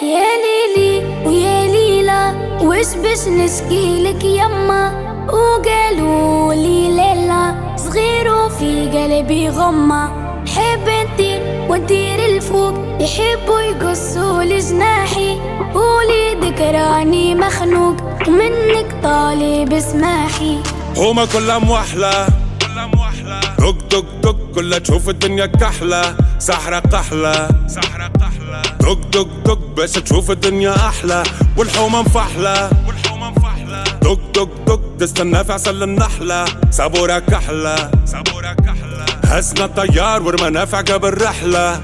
يا ليلي ويا ليلى وش باش نشكيلك يما؟ وقالوا لي ليلى صغير وفي قلبي غمة، حب ندير وندير الفوق يحبوا يقصوا لجناحي، وليدك راني مخنوق ومنك طالب اسماحي. هما كلها موحلة دق دق دق كلها تشوف الدنيا كحلة، سحرة قحلة دق دق دق باش تشوف الدنيا أحلى، والحومة مفحلة دق دق دق تستنى في عسل النحلة، صبورة كحلة هزنا الطيار ورمانا في عقب الرحلة.